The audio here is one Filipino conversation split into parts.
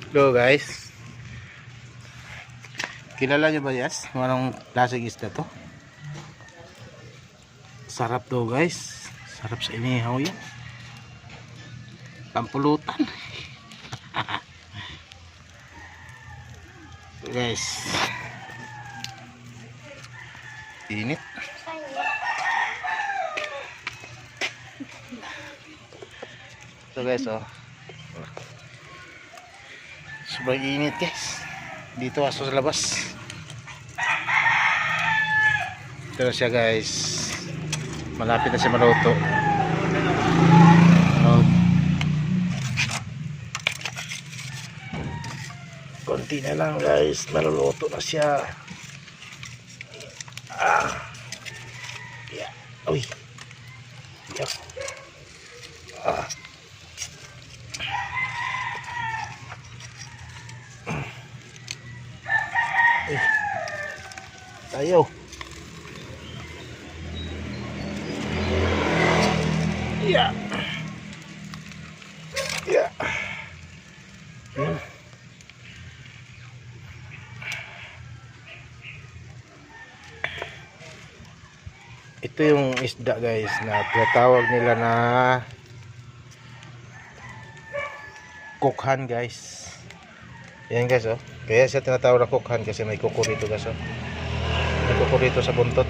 Hello guys. Kilala nyo ba yes? Anong klaseng isda to? Sarap to guys. Sarap sa inihaw yan. Pampulutan. Guys. Init. So guys oh. Sobrang init guys. Dito aso sa labas. Ito na siya guys. Malapit na siya maluto. Konti na lang guys. Maluluto na siya. Yeah. Uy. Yeah. Tayo. Yeah. Yeah. Ito yung isda guys na tinatawag nila na kukhan guys. Yan guys oh. Kaya siya tinatawag na kukhan kasi may kuko dito guys oh. May kuko dito sa buntot.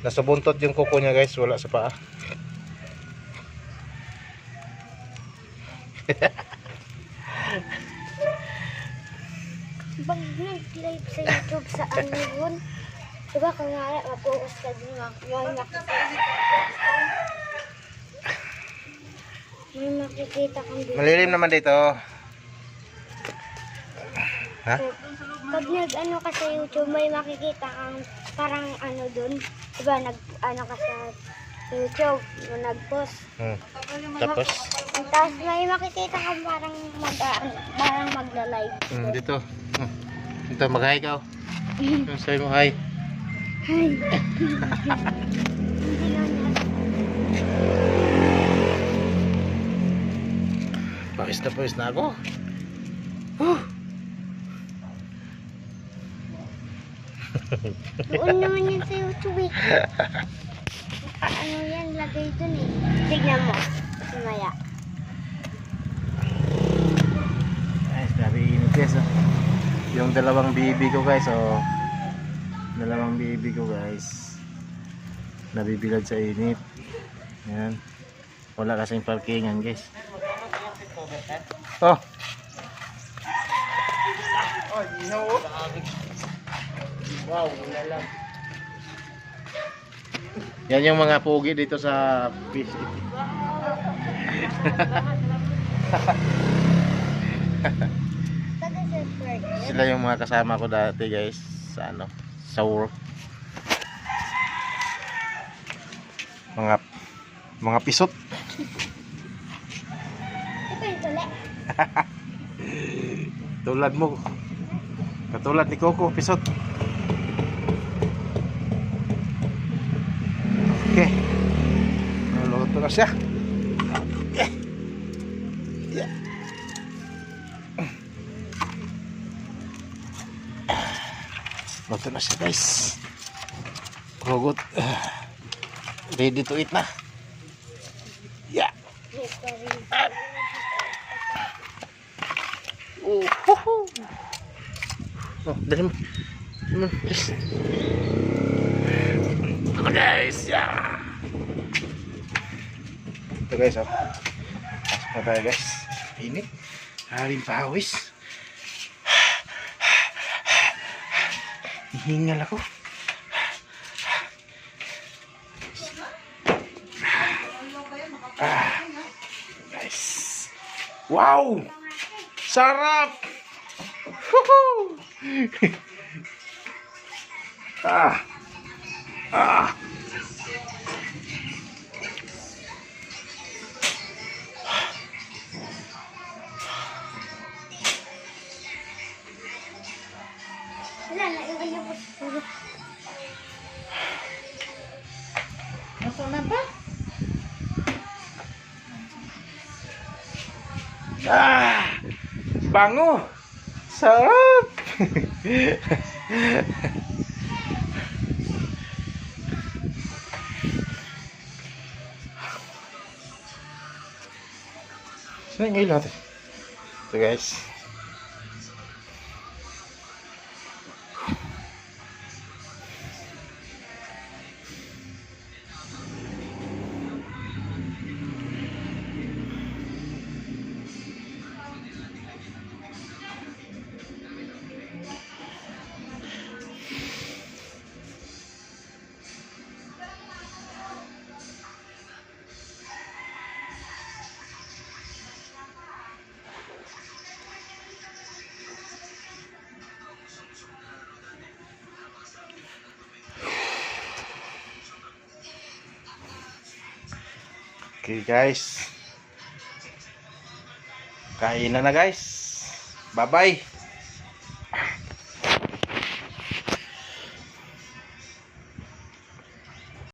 Nasa buntot yung kuko niya guys, wala sa paa. Pag nag-live sa YouTube sa Amazon, diba kunwari mag-focus ka din may makikita kang dito. Malilim naman dito. Ha? Pag nag-ano ka sa YouTube, may makikita kang parang ano dun. Diba nag-ano ka sa YouTube, nag-post. Tapos? Tapos may makikita kang parang magla-live. Dito. Dito, mag-hi ka. Sabi mo hi. Hi. Pawis na ako. Doon naman yan sa YouTube eh. Ano yan, lagay dun eh. Tignan mo. Sumaya. Guys, grabe init guys oh. Yung dalawang bibi ko guys oh. Dalawang bibi ko guys. Nabibilad sa init. Yan. Wala kasing parkingan guys. Oh. Oh, ihaw. Wow, wala lang. Yan yung mga pugi dito sa fish. Sila yung mga kasama ko dati guys sa ano, sa work. Mga pisot. Ito yung tuli. Tulad mo. Katulad ni Coco, pisot. Okay. Naluto na siya. Okay. Yeah. Luto na siya guys. Hugot. Ready to eat na. Yeah. Oh, dali mo. Please. Ito guys. Yeah. Ito guys oh. Pasok na tayo guys. Init. Haring pawis. Hihingal ako. Guys. Wow! Sarap! Woohoo! Wala na, iwan niyo po. Gusto na ba? Ah! Bango! Sarap! Saan yung ilaw natin? Ito guys. Okay guys. Kain na guys. Bye bye.